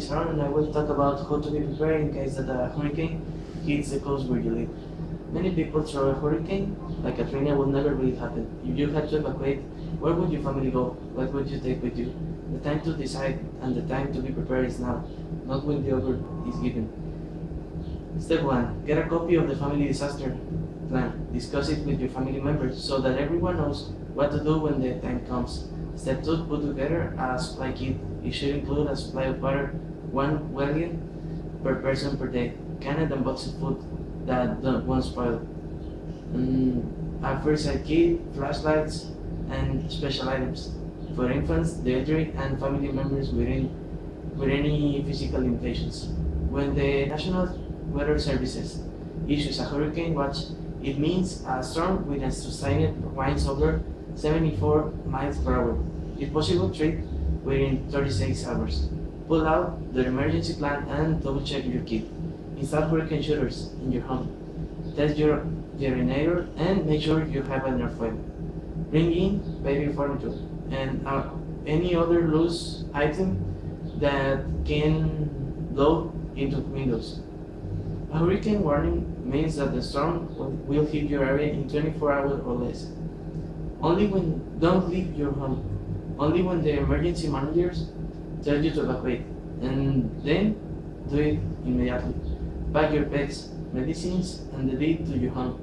is Aaron, and I will talk about how to be prepared in case that a hurricane hits the coast where you live. Many people throw a hurricane, like Katrina, will never really happen. If you had to evacuate, where would your family go? What would you take with you? The time to decide and the time to be prepared is now, not when the order is given. Step 1. Get a copy of the family disaster plan. Discuss it with your family members so that everyone knows what to do when the time comes. Step 2. Put together a supply kit. It should include a supply of water, 1 gallon per person per day, canned and boxed food that won't spoil, a first aid kit, flashlights, and special items for infants, the elderly, and family members with any physical limitations. When the National Weather Services issues a hurricane watch, it means a storm with a sustained winds over 74 miles per hour. If possible, treat within 36 hours. Pull out the emergency plan and double check your kit. Install hurricane shooters in your home. Test your generator and make sure you have enough oil. Bring in baby furniture and any other loose item that can blow into windows. A hurricane warning means that the storm will hit your area in 24 hours or less. Don't leave your home. Only when the emergency managers tell you to evacuate, and then do it immediately. Pack your pets, medicines, and the deed to your home,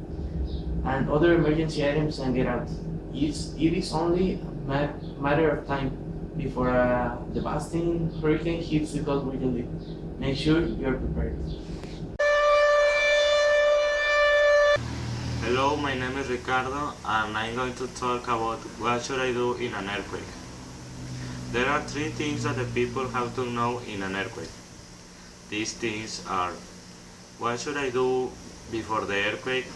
and other emergency items and get out. It is only a matter of time before a devastating hurricane hits the coast where you live. Make sure you're prepared. Hello, my name is Ricardo and I'm going to talk about what should I do in an earthquake. There are three things that the people have to know in an earthquake. These things are: what should I do before the earthquake,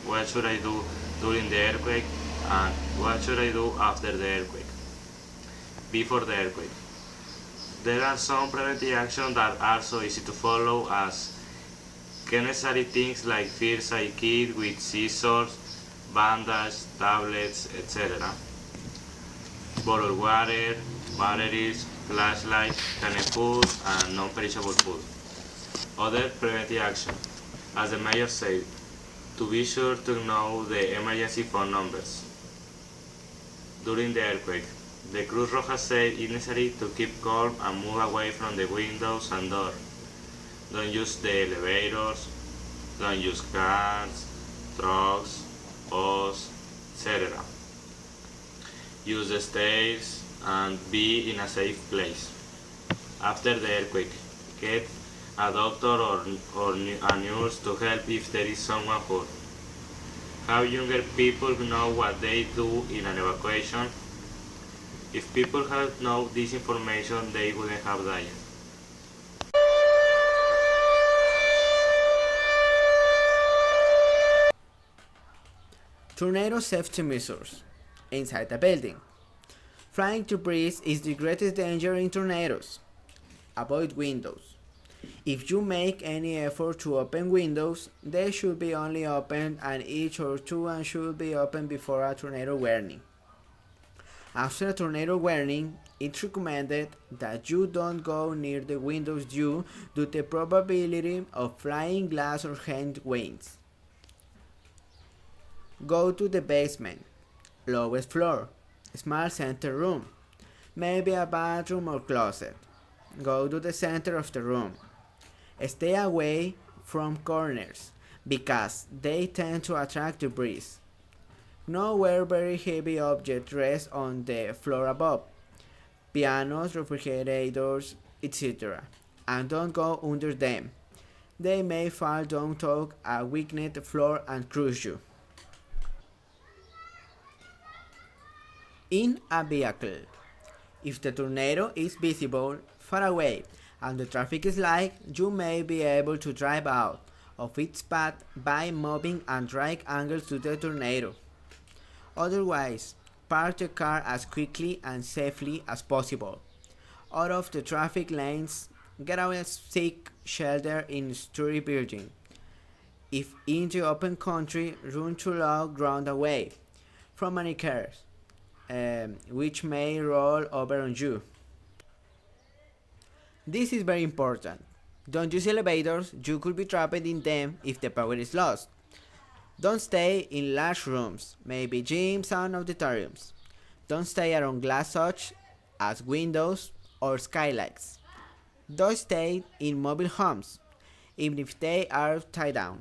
what should I do during the earthquake, and what should I do after the earthquake. Before the earthquake, there are some preventive actions that are so easy to follow as necessary things like first aid kit with scissors, bandage, tablets, etc. Bottled water, batteries, flashlight, canned food, and non-perishable food. Other preventive action, as the mayor said, to be sure to know the emergency phone numbers. During the earthquake, the Cruz Roja said it's necessary to keep calm and move away from the windows and doors. Don't use the elevators, don't use cars, trucks, bus, etc. Use the stairs and be in a safe place. After the earthquake, get a doctor or a nurse to help if there is someone hurt. How younger people know what they do in an evacuation. If people had known this information, they wouldn't have died. Tornado safety measures inside the building. Flying debris is the greatest danger in tornadoes. Avoid windows. If you make any effort to open windows, they should be only opened an inch or two and should be opened before a tornado warning. After a tornado warning, it's recommended that you don't go near the windows due to the probability of flying glass or hand winds. Go to the basement, lowest floor, small center room, maybe a bathroom or closet. Go to the center of the room. Stay away from corners because they tend to attract debris. Know where very heavy objects rest on the floor above, pianos, refrigerators, etc. And don't go under them. They may fall down to a weakened floor and crush you. In a vehicle. If the tornado is visible far away and the traffic is light, you may be able to drive out of its path by moving at right angles to the tornado. Otherwise, park the car as quickly and safely as possible. Out of the traffic lanes, get out and seek shelter in story building. If in the open country, run to low ground away from any cars, which may roll over on you. This is very important. Don't use elevators, you could be trapped in them if the power is lost. Don't stay in large rooms, maybe gyms and auditoriums. Don't stay around glass such as windows or skylights. Don't stay in mobile homes, even if they are tied down.